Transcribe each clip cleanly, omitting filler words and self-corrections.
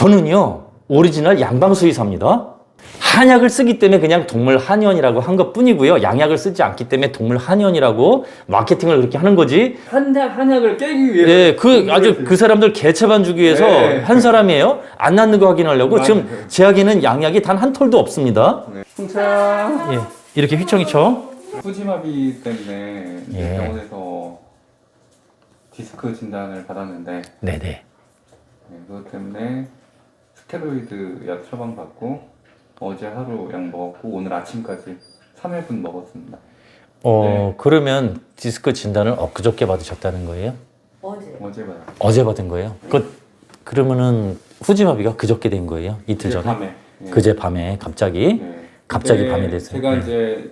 저는요, 오리지널 양방수의사입니다. 한약을 쓰기 때문에 그냥 동물 한의원이라고 한 것 뿐이고요. 양약을 쓰지 않기 때문에 동물 한의원이라고 마케팅을 그렇게 하는 거지. 한약을 깨기 위해서. 네, 그 사람들 개체반 주기 위해서 네. 한 사람이에요. 안 낫는 거 확인하려고. 맞아요. 지금 제약에는 양약이 단 한 톨도 없습니다. 네. 풍차. 예, 이렇게 휘청휘청. 후지마비 때문에 예. 병원에서 디스크 진단을 받았는데 네네. 네, 그것 때문에 스테로이드 약 처방받고 어제 하루 약 먹었고 오늘 아침까지 3회분 먹었습니다. 네. 그러면 디스크 진단을 엊그저께 받으셨다는 거예요? 어제 받았어요. 어제 받은 거예요? 그러면은 후지마비가 그저께 된 거예요? 이틀 전에? 밤에. 네. 그제 밤에 갑자기? 네. 갑자기 근데 밤이 됐어요. 제가 네. 이제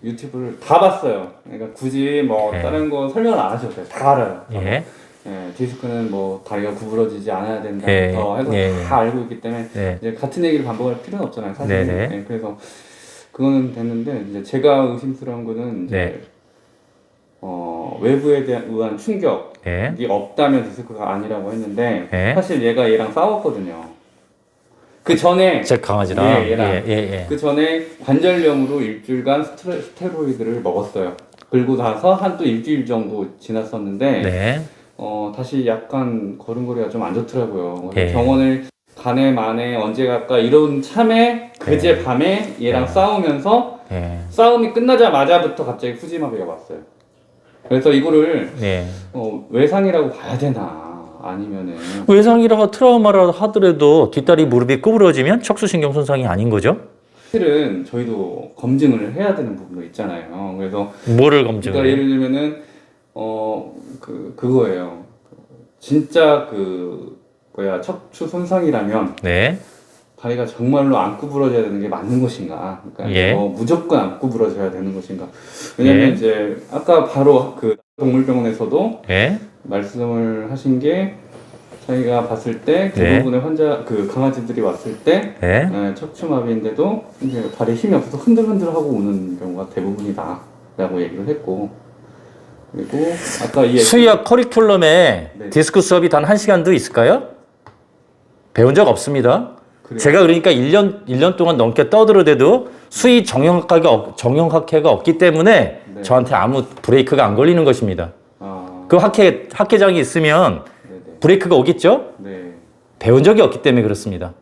유튜브를 다 봤어요. 그러니까 굳이 뭐 네. 다른 거 설명을 안 하셔도 돼요. 다 알아요. 예. 예, 디스크는 뭐 다리가 구부러지지 않아야 된다부터 예, 해서 예, 다 알고 있기 때문에 네. 이제 같은 얘기를 반복할 필요는 없잖아요, 사실. 네네. 예, 그래서 그거는 됐는데 이제 제가 의심스러운 거는 이제 네. 외부에 의한 충격이 예. 없다면 디스크가 아니라고 했는데 예. 사실 얘랑 싸웠거든요. 그 전에 제 강아지랑. 예, 얘랑. 예. 그 전에 관절염으로 일주일간 스테로이드를 먹었어요. 그리고 나서 한 또 일주일 정도 지났었는데 네. 다시 약간 걸음걸이가 좀 안 좋더라고요. 그래서 예. 병원을 가네 마네 언제 갈까 이런 참에 그제 예. 밤에 얘랑 예. 싸우면서 예. 싸움이 끝나자마자부터 갑자기 후지마비가 왔어요. 그래서 이거를 네. 외상이라고 봐야 되나 아니면은 외상이라 트라우마라 하더라도 뒷다리 무릎이 구부러지면 척수신경 손상이 아닌 거죠? 실은 저희도 검증을 해야 되는 부분도 있잖아요. 그래서 뭐를 검증을 그러니까 해요? 예를 들면은 그거예요. 진짜 척추 손상이라면 네. 다리가 정말로 안 구부러져야 되는 게 맞는 것인가? 그러니까 예. 무조건 안 구부러져야 되는 것인가? 왜냐면 예. 이제 아까 바로 그 동물병원에서도 예. 말씀을 하신 게 자기가 봤을 때 대부분의 강아지들이 왔을 때 예. 척추마비인데도 이제 다리에 힘이 없어서 흔들흔들하고 오는 경우가 대부분이다라고 얘기를 했고 그리고 아까 수의학 커리큘럼에 네. 디스크 수업이 단 1시간도 있을까요? 배운 적 없습니다. 그래요. 제가 그러니까 1년 동안 넘게 떠들어대도 수의 정형학회가 없기 때문에 네. 저한테 아무 브레이크가 안 걸리는 것입니다. 아, 그 학회장이 있으면 네네. 브레이크가 오겠죠? 네. 배운 적이 없기 때문에 그렇습니다.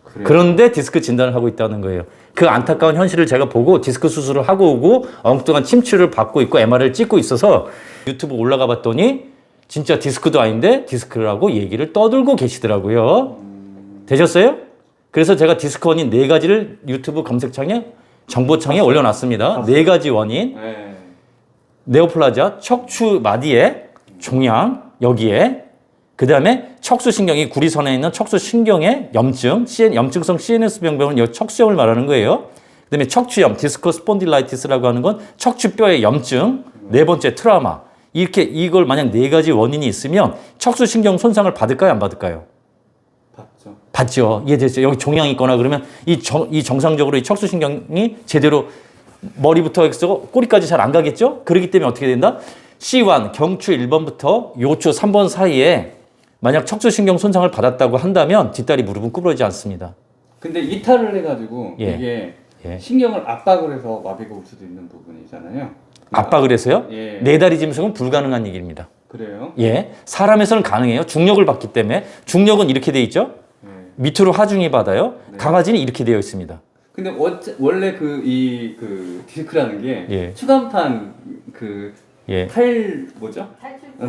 그래요. 그런데 디스크 진단을 하고 있다는 거예요. 그 안타까운 현실을 제가 보고 디스크 수술을 하고 오고 엉뚱한 침치를 받고 있고 MR을 찍고 있어서 유튜브 올라가 봤더니 진짜 디스크도 아닌데 디스크라고 얘기를 떠들고 계시더라고요. 되셨어요? 그래서 제가 디스크 원인 4가지를 유튜브 검색창에 정보창에 올려놨습니다. 4가지 원인. 네. 네오플라자, 척추 마디에 종양 여기에 그 다음에 척수신경이 구리선에 있는 척수신경의 염증, 염증성 CNS 병변은 여기 척수염을 말하는 거예요. 그 다음에 척추염, 디스크 스폰딜라이티스라고 하는 건 척추뼈의 염증, 4번째 트라우마. 이걸 만약 4가지 원인이 있으면 척수신경 손상을 받을까요, 안 받을까요? 봤죠. 받죠. 이해됐죠? 여기 종양이 있거나 그러면 이 정상적으로 이 척수신경이 제대로 머리부터 해서 꼬리까지 잘 안 가겠죠? 그렇기 때문에 어떻게 된다? C1, 경추 1번부터 요추 3번 사이에 만약 척추신경 손상을 받았다고 한다면 뒷다리 무릎은 구부러지지 않습니다. 근데 이탈을 해가지고 예. 이게 예. 신경을 압박을 해서 마비가 올 수도 있는 부분이잖아요. 압박을 해서요? 예. 4다리 짐승은 불가능한 얘기입니다. 그래요? 예. 사람에서는 가능해요. 중력을 받기 때문에. 중력은 이렇게 돼 있죠? 예. 밑으로 하중이 받아요. 네. 강아지는 이렇게 되어 있습니다. 근데 원래 디스크라는 게 예. 추간판 예. 뭐죠?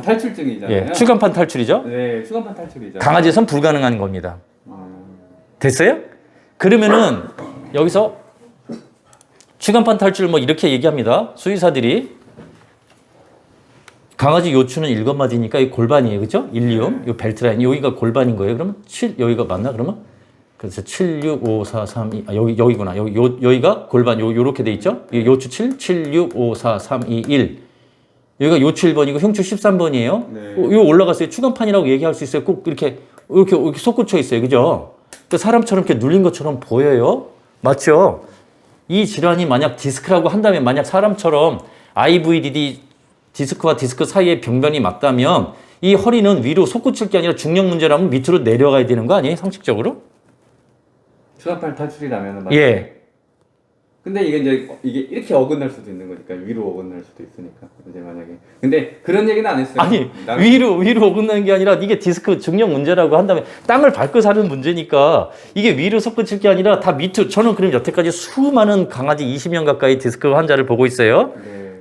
탈출증이잖아요. 예. 추간판 탈출이죠? 네, 추간판 탈출이죠. 강아지에선 불가능한 겁니다. 음, 됐어요? 그러면은 여기서 추간판 탈출 뭐 이렇게 얘기합니다. 수의사들이 강아지 요추는 1건마디니까 이 골반이에요. 그죠? 일리움, 요 벨트 라인, 여기가 골반인 거예요. 그러면 7, 여기가 맞나? 그러면? 그래서 7, 6, 5, 4, 3, 2, 여기구나. 여기가 골반, 요렇게 돼 있죠? 요추 7, 7, 6, 5, 4, 3, 2, 1. 여기가 요추 1번이고 흉추 13번이에요. 네. 요 올라갔어요. 추간판이라고 얘기할 수 있어요. 꼭 이렇게 솟구쳐 있어요. 그죠? 그러니까 사람처럼 이렇게 눌린 것처럼 보여요. 맞죠? 이 질환이 만약 디스크라고 한다면 만약 사람처럼 IVDD 디스크와 디스크 사이의 병변이 맞다면 이 허리는 위로 솟구칠 게 아니라 중력 문제라면 밑으로 내려가야 되는 거 아니에요? 상식적으로? 추가팔 탈출이 나면은 맞아요. 예. 근데 이게 이렇게 어긋날 수도 있는 거니까 위로 어긋날 수도 있으니까 이제 만약에 근데 그런 얘기는 안 했어요. 아니 위로 어긋나는 게 아니라 이게 디스크 중력 문제라고 한다면 땅을 밟고 사는 문제니까 이게 위로 솟구칠 게 아니라 다 밑으로. 저는 그럼 여태까지 수많은 강아지 20년 가까이 디스크 환자를 보고 있어요. 네,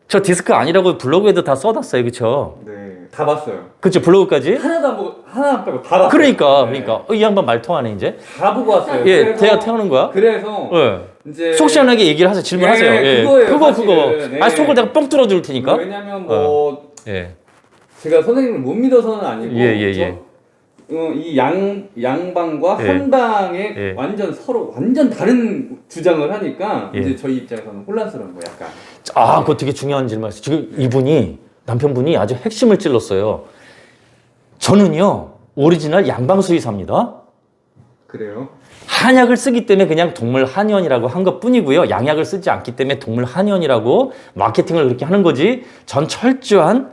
저 디스크 아니라고 블로그에도 다 써놨어요, 그렇죠? 네, 다 봤어요. 그렇죠, 블로그까지. 하나 안 빼고 다 봤어요. 그러니까 이 양반 말통하네 이제. 다 보고 왔어요. 예, 그래서- 대가 태우는 거야. 그래서 예. 이제 속 시원하게 얘기를 하세요. 질문하세요. 네, 예. 그거예요, 그거. 사실은. 네. 아, 속을 내가 뻥 뚫어줄 테니까. 왜냐면 뭐 예. 제가 선생님을 못 믿어서는 아니고 예. 이 양방과 예. 한방에 예. 서로 완전 다른 주장을 하니까 예. 이제 저희 입장에서는 혼란스러운 거예요, 약간. 아, 그거 되게 중요한 질문이었어요. 지금 이분이, 남편분이 아주 핵심을 찔렀어요. 저는요, 오리지널 양방수의사입니다. 그래요? 한약을 쓰기 때문에 그냥 동물 한의원이라고 한 것 뿐이고요. 양약을 쓰지 않기 때문에 동물 한의원이라고 마케팅을 그렇게 하는 거지. 전 철저한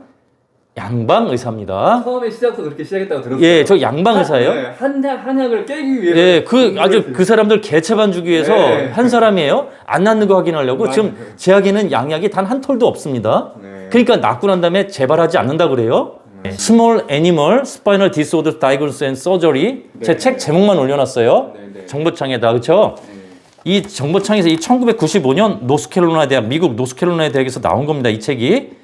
양방의사입니다. 처음에 시작부터 그렇게 시작했다고 들었어요. 예, 저 양방의사예요. 네, 한약을 깨기 위해서. 예, 그 사람들 개체반 주기 위해서 네. 한 사람이에요. 안 낫는 거 확인하려고. 맞아요. 지금 제약에는 양약이 단 한 톨도 없습니다. 네. 그러니까 낫고 난 다음에 재발하지 않는다 그래요. Small Animal Spinal Disorder Diagnosis and Surgery. 제 네. 책 제목만 올려놨어요. 네. 정보창에다, 그렇죠? 이 정보창에서 이 1995년 노스캐롤라이나 대학, 미국 노스캐롤라이나 대학에서 나온 겁니다. 이 책이.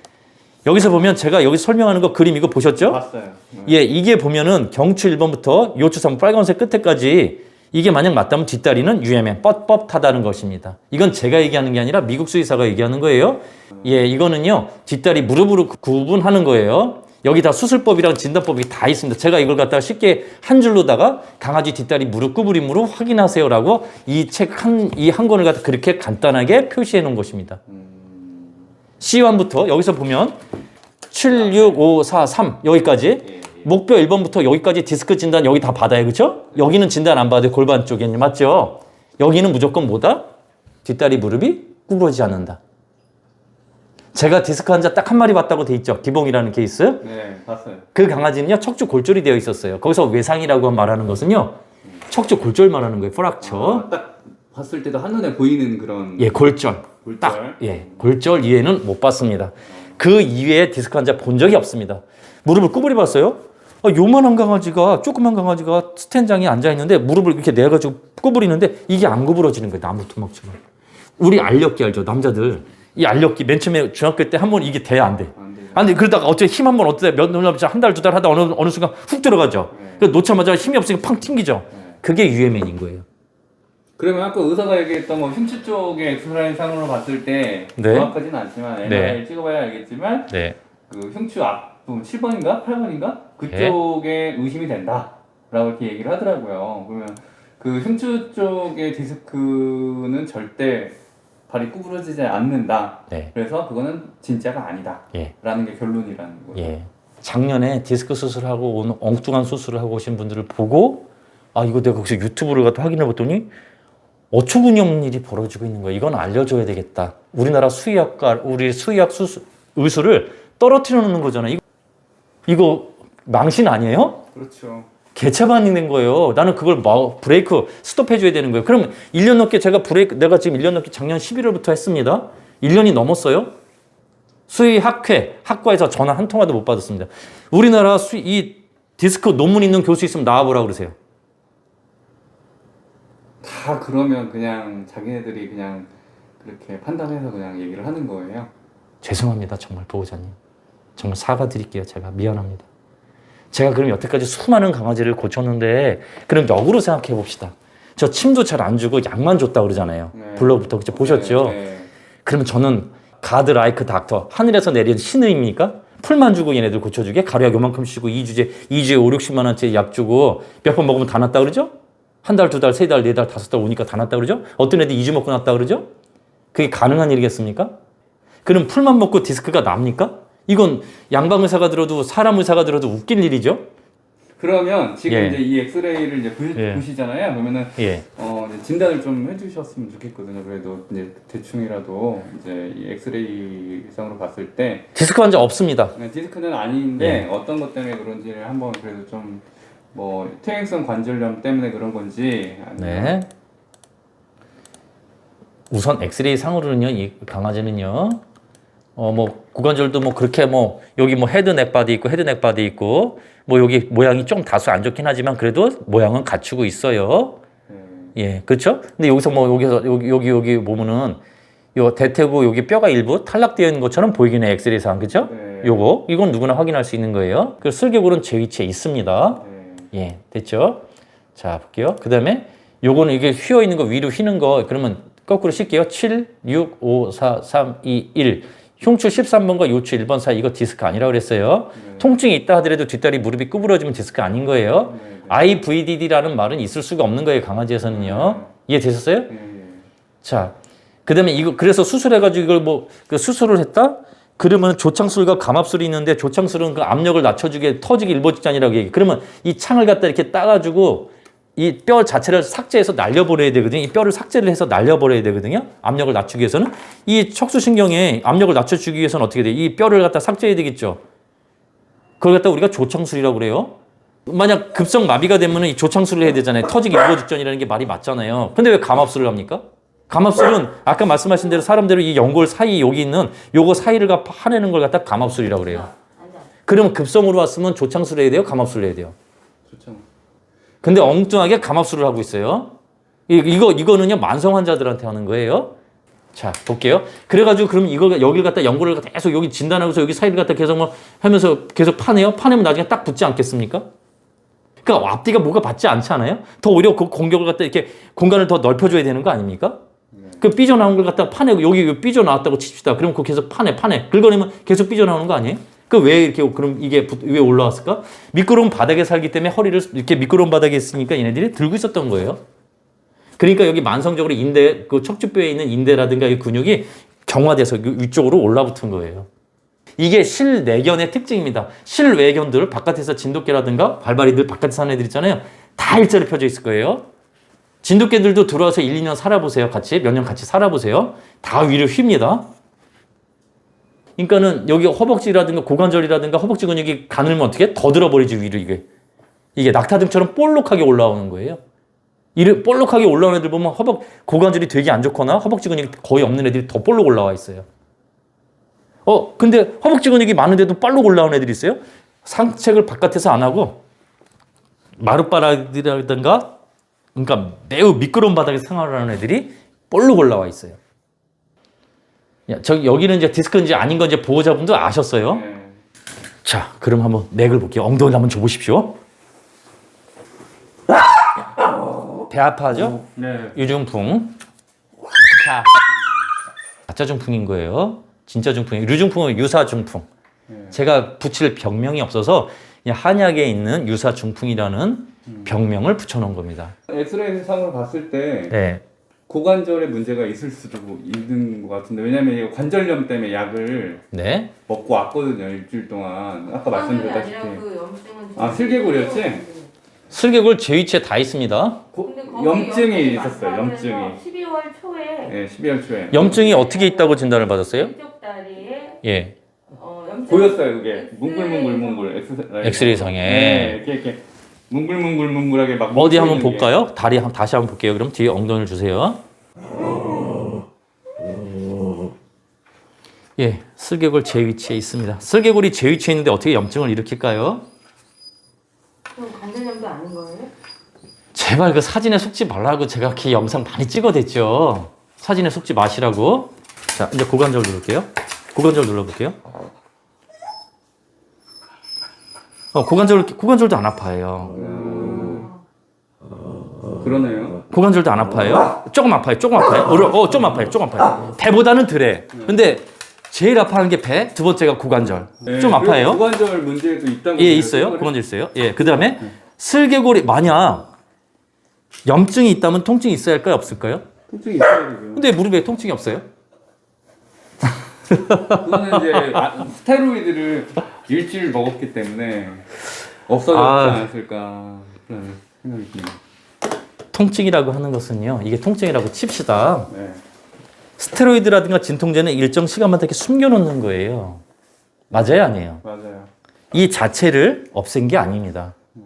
여기서 보면 제가 여기 설명하는 거 그림 이거 보셨죠? 봤어요. 예, 이게 보면은 경추 1번부터 요추 3번 빨간색 끝에까지 이게 만약 맞다면 뒷다리는 UMM, 뻣뻣하다는 것입니다. 이건 제가 얘기하는 게 아니라 미국 수의사가 얘기하는 거예요. 예, 이거는요, 뒷다리 무릎으로 구분하는 거예요. 여기 다 수술법이랑 진단법이 다 있습니다. 제가 이걸 갖다가 쉽게 한 줄로다가 강아지 뒷다리 무릎 구부림으로 확인하세요라고 이 책 이 한 권을 갖다 그렇게 간단하게 표시해 놓은 것입니다. C1부터 여기서 보면 7, 6, 5, 4, 3 여기까지 목표 1번부터 여기까지 디스크 진단 여기 다 받아요. 그렇죠? 여기는 진단 안 받아요. 골반 쪽에 맞죠? 여기는 무조건 뭐다? 뒷다리 무릎이 구부러지지 않는다. 제가 디스크 환자 딱 한 마리 봤다고 돼 있죠. 기봉이라는 케이스. 네, 봤어요. 그 강아지는요. 척추 골절이 되어 있었어요. 거기서 외상이라고 말하는 것은요. 척추 골절 말하는 거예요. 프락처. 딱 봤을 때도 한눈에 보이는 그런 예, 골절. 골절. 딱, 예, 골절 이외에는 못 봤습니다. 그 이외에 디스크 환자 본 적이 없습니다. 무릎을 구부려 봤어요? 요만한 강아지가, 조그만 강아지가 스탠장에 앉아있는데 무릎을 이렇게 내가지고 구부리는데 이게 안 구부러지는 거예요. 나무 토막처럼. 우리 알력기 알죠? 남자들. 이 알력기 맨 처음에 중학교 때 한 번 이게 돼야 안 돼. 안 돼요. 안 돼. 그러다가 어째 힘 한 번 어때 한 달, 두 달 하다 어느 순간 훅 들어가죠. 그래서 놓자마자 힘이 없으니까 팡 튕기죠. 그게 UMN인 거예요. 그러면 아까 의사가 얘기했던 뭐 흉추 쪽의 엑스라인 상으로 봤을 때 네. 정확하지는 않지만 MRI 네. 찍어봐야 알겠지만 네. 그 흉추 앞부분 7번인가 8번인가 그쪽에 의심이 된다라고 이렇게 얘기를 하더라고요. 그러면 그 흉추 쪽의 디스크는 절대 발이 구부러지지 않는다. 네. 그래서 그거는 진짜가 아니다. 예. 라는 게 결론이라는 거예요. 예. 작년에 디스크 수술하고 오는 엉뚱한 수술을 하고 오신 분들을 보고 아 이거 내가 거기서 유튜브를 갖다 확인해 봤더니 어처구니 없는 일이 벌어지고 있는 거야. 이건 알려줘야 되겠다. 우리 수의학 의술을 떨어뜨려 놓는 거잖아. 이거 망신 아니에요? 그렇죠. 개차반이 된 거예요. 나는 그걸 브레이크 스톱해줘야 되는 거예요. 그럼 1년 넘게 제가 내가 지금 1년 넘게 작년 11월부터 했습니다. 1년이 넘었어요. 학과에서 전화 한 통화도 못 받았습니다. 우리나라 이 디스크 논문 있는 교수 있으면 나와보라 그러세요. 다 그러면 그냥 자기네들이 그냥 그렇게 판단해서 그냥 얘기를 하는 거예요. 죄송합니다. 정말 보호자님. 정말 사과드릴게요. 제가 미안합니다. 제가 그럼 여태까지 수많은 강아지를 고쳤는데 그럼 역으로 생각해 봅시다. 저 침도 잘 안 주고 약만 줬다 그러잖아요. 네. 블로그부터 그쵸? 보셨죠? 네. 그러면 저는 가드 라이크 닥터 하늘에서 내린 신의입니까? 풀만 주고 얘네들 고쳐주게 가루약 요만큼 주고 2주에 5, 60만 원짜리 약 주고 몇 번 먹으면 다 낫다 그러죠? 한 달, 두 달, 세 달, 네 달, 다섯 달 오니까 다 낫다 그러죠? 어떤 애들 2주 먹고 낫다 그러죠? 그게 가능한 일이겠습니까? 그럼 풀만 먹고 디스크가 납니까? 이건 양방 의사가 들어도 사람 의사가 들어도 웃길 일이죠. 그러면 지금 예. 이제 이 엑스레이를 이제 예. 보시잖아요. 그러면은 예. 이제 진단을 좀 해주셨으면 좋겠거든요. 그래도 이제 대충이라도 이제 이 엑스레이상으로 봤을 때 디스크 환자 없습니다. 디스크는 아닌데 어떤 것 때문에 그런지를 한번 그래도 좀 뭐 퇴행성 관절염 때문에 그런 건지 아니면 네. 우선 엑스레이 상으로는요, 이 강아지는요, 뭐 고관절도 뭐 그렇게 뭐 여기 뭐 헤드 넥바디 있고 헤드 넥바디 있고 뭐 여기 모양이 좀 다소 안 좋긴 하지만 그래도 모양은 갖추고 있어요. 예, 그렇죠? 근데 여기서 뭐 여기 보면은 요 대퇴부 여기 뼈가 일부 탈락되어 있는 것처럼 보이긴 해 엑스레이 상, 그렇죠? 네. 요거 이건 누구나 확인할 수 있는 거예요. 그 슬개골은 제 위치에 있습니다. 예, 됐죠? 자, 볼게요. 그 다음에 요거는 이게 휘어 있는 거 위로 휘는 거 그러면 거꾸로 쉴게요. 7, 6, 5, 4, 3, 2, 1. 흉추 13번과 요추 1번 사이 이거 디스크 아니라고 그랬어요. 통증이 있다 하더라도 뒷다리 무릎이 구부러지면 디스크 아닌 거예요. IVDD라는 말은 있을 수가 없는 거예요. 강아지에서는요. 이해되셨어요? 자, 그 다음에 이거 그래서 수술해가지고 이걸 뭐 그 수술을 했다? 그러면 조창술과 감압술이 있는데 조창술은 그 압력을 낮춰주게 터지기 일보 직전이라고 얘기해. 그러면 이 창을 갖다 이렇게 따가지고 이 뼈 자체를 삭제해서 날려버려야 되거든요. 이 뼈를 삭제를 해서 날려버려야 되거든요. 압력을 낮추기 위해서는. 이 척수신경에 압력을 낮춰주기 위해서는 어떻게 돼요? 이 뼈를 갖다 삭제해야 되겠죠. 그걸 갖다 우리가 조창술이라고 그래요. 만약 급성 마비가 되면 이 조창술을 해야 되잖아요. 터지기 일보 직전이라는 게 말이 맞잖아요. 근데 왜 감압술을 합니까? 감압술은 아까 말씀하신 대로 사람대로 이 연골 사이 여기 있는 요거 사이를 파내는 걸 갖다 감압술이라고 그래요. 그러면 급성으로 왔으면 조창술 해야 돼요? 감압술 해야 돼요? 조창. 근데 엉뚱하게 감압술을 하고 있어요. 이거는요 만성 환자들한테 하는 거예요. 자, 볼게요. 그래가지고 그럼 이거 여기를 갖다 연골을 갖다 계속 여기 진단하고서 여기 사이를 갖다 계속 뭐 하면서 계속 파내요. 파내면 나중에 딱 붙지 않겠습니까? 그러니까 앞뒤가 뭐가 받지 않지 않아요? 더 오히려 그 공격을 갖다 이렇게 공간을 더 넓혀줘야 되는 거 아닙니까? 그 삐져나온 걸 갖다 파내고 여기 삐져나왔다고 칩시다. 그럼 그거 계속 파내. 긁어내면 계속 삐져나오는 거 아니에요? 그 왜 이렇게 그럼 이게 왜 올라왔을까? 미끄러운 바닥에 살기 때문에 허리를 이렇게 미끄러운 바닥에 있으니까 얘네들이 들고 있었던 거예요. 그러니까 여기 만성적으로 인대 그 척추뼈에 있는 인대라든가 이 근육이 경화돼서 위쪽으로 올라붙은 거예요. 이게 실내견의 특징입니다. 실외견들 바깥에서 진돗개라든가 발발이들 바깥에 사는 애들 있잖아요. 다 일자로 펴져 있을 거예요. 진돗개들도 들어와서 1, 2년 살아보세요. 같이 몇 년 같이 살아보세요. 다 위로 휩니다. 그러니까는 여기 허벅지라든가 고관절이라든가 허벅지 근육이 가늘면 어떻게 더 들어버리지 위로 이게 낙타등처럼 볼록하게 올라오는 거예요. 이를 볼록하게 올라오는 애들 보면 고관절이 되게 안 좋거나 허벅지 근육이 거의 없는 애들이 더 볼록 올라와 있어요. 근데 허벅지 근육이 많은데도 볼록 올라오는 애들이 있어요. 산책을 바깥에서 안 하고 마룻바닥이라든가 그러니까 매우 미끄러운 바닥에서 생활을 하는 애들이 볼록 올라와 있어요. 여기는 이제 디스크인지 아닌 건지 보호자분도 아셨어요? 자, 그럼 한번 맥을 볼게요. 엉덩이를 한번 줘보십시오. 배 아파하죠? 네. 유중풍. 자, 가짜 중풍인 거예요. 진짜 중풍이에요. 유중풍은 유사 중풍. 제가 붙일 병명이 없어서 그냥 한약에 있는 유사 중풍이라는 병명을 붙여놓은 겁니다. 엑스레이 상으로 봤을 때 네. 고관절에 문제가 있을 수도 있는 것 같은데 왜냐면 이 관절염 때문에 약을 네. 먹고 왔거든요. 일주일 동안. 아까 말씀드렸다시피. 그 슬개골이었지? 슬개골 제 위치에 다 있습니다. 염증이 있었어요. 염증이. 12월 초에 네, 12월 초에. 염증이 어떻게 있다고 진단을 받았어요? 왼쪽 다리에 예. 염증 보였어요, 그게. 뭉글뭉글 엑스레이 상에. 네, 이렇게 뭉글뭉글뭉글하게 막 어디 한번 뭉쳐 있는 게. 볼까요? 다시 한번 볼게요. 그럼 뒤에 엉덩이를 주세요. 예, 슬개골 제 위치에 있습니다. 슬개골이 제 위치에 있는데 어떻게 염증을 일으킬까요? 그럼 관절염도 아닌 거예요? 제발 그 사진에 속지 말라고 제가 이렇게 영상 많이 찍어댔죠. 사진에 속지 마시라고. 자, 이제 고관절 누를게요. 고관절 눌러볼게요. 고관절도 안 아파요. 그러네요. 고관절도 안 아파요. 조금 아파요. 좀 아파요. 배보다는 덜해. 근데 제일 아파하는 게 배, 두 번째가 고관절. 네, 좀 아파요. 고관절 문제도 있다고. 예, 있어요. 고관절 있어요. 예, 그 다음에 슬개골이 만약 염증이 있다면 통증이 있어야 할까요? 없을까요? 통증이 있어야 되죠. 근데 무릎에 통증이 없어요? 그거는 이제 스테로이드를 일주일 먹었기 때문에 없어졌지 아. 않았을까 그런 생각이 듭니다. 통증이라고 하는 것은요. 이게 통증이라고 칩시다. 네. 스테로이드라든가 진통제는 일정 시간마다 이렇게 숨겨놓는 거예요. 맞아요, 아니에요? 맞아요. 이 자체를 없앤 게 아닙니다. 네.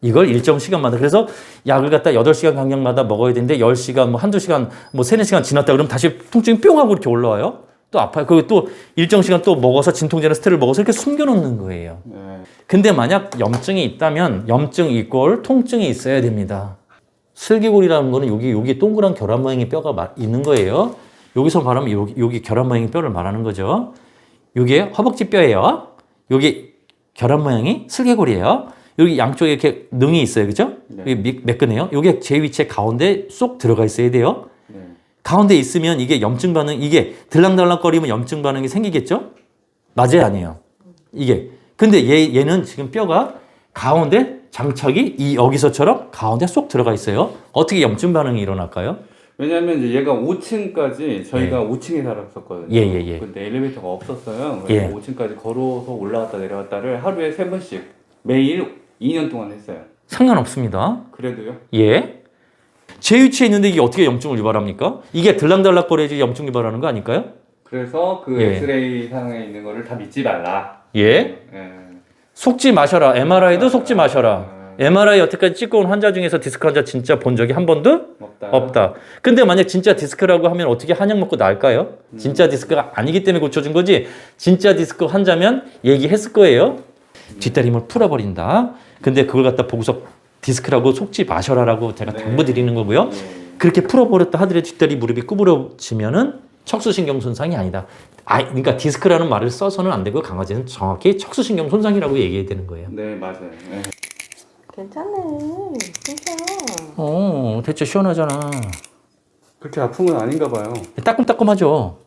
이걸 일정 시간마다. 그래서 약을 갖다 8시간 간격마다 먹어야 되는데 10시간, 뭐 한두 시간, 뭐 3-4시간 지났다 그러면 다시 통증이 뿅 하고 이렇게 올라와요. 또 아파요. 그리고 또 일정 시간 또 먹어서 진통제나 스테로이드 먹어서 이렇게 숨겨놓는 거예요. 네. 근데 만약 염증이 있다면 염증 이꼴 통증이 있어야 됩니다. 슬개골이라는 거는 여기 동그란 결함 모양의 뼈가 있는 거예요. 여기서 말하면 여기 결함 모양의 뼈를 말하는 거죠. 이게 허벅지 뼈예요. 여기 결함 모양이 슬개골이에요. 여기 양쪽에 이렇게 능이 있어요. 그죠? 네. 여기 매끈해요. 이게 제 위치에 가운데 쏙 들어가 있어야 돼요. 네. 가운데 있으면 이게 염증 반응, 이게 들락달락거리면 염증 반응이 생기겠죠? 맞아요, 아니에요? 이게. 근데 얘는 지금 뼈가 가운데 장착이 여기서처럼 가운데 쏙 들어가 있어요. 어떻게 염증 반응이 일어날까요? 왜냐면 이제 얘가 5층까지 저희가 5층에 살았었거든요. 예. 근데 엘리베이터가 없었어요. 예. 그래서 5층까지 걸어서 올라갔다 내려갔다를 하루에 3번씩 매일 2년 동안 했어요. 상관없습니다. 그래도요? 예. 제 위치에 있는데 이게 어떻게 염증을 유발합니까? 이게 들락달락거려야지 염증 유발하는 거 아닐까요? 그래서 그 예. 엑스레이 상에 있는 거를 다 믿지 말라. 예. 예. 속지 마셔라. MRI도 속지 마셔라. MRI 여태까지 찍고 온 환자 중에서 디스크 환자 진짜 본 적이 한 번도 없다. 근데 만약 진짜 디스크라고 하면 어떻게 한약 먹고 나을까요? 진짜 디스크가 아니기 때문에 고쳐준 거지. 진짜 디스크 환자면 얘기했을 거예요. 뒷다림을 풀어버린다. 근데 그걸 갖다 보고서 디스크라고 속지 마셔라라고 제가 네. 당부드리는 거고요. 예. 그렇게 풀어버렸다 하더라도 뒷다리 무릎이 구부러지면은 척수신경 손상이 아니다. 그러니까 디스크라는 말을 써서는 안 되고 강아지는 정확히 척수신경 손상이라고 얘기해야 되는 거예요. 네, 맞아요. 예. 괜찮네. 괜찮아. 대체 시원하잖아. 그렇게 아픈 건 아닌가 봐요. 따끔따끔하죠.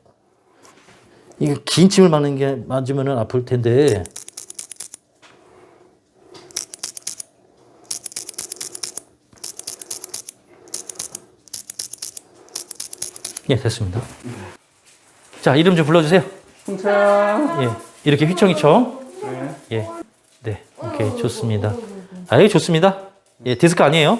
이게 긴 침을 맞는 게 맞으면은 아플 텐데. 예, 됐습니다. 자, 이름 좀 불러주세요. 홍차. 예, 이렇게 휘청휘청. 네. 예, 네, 오케이, 좋습니다. 아유, 좋습니다. 예, 디스크 아니에요.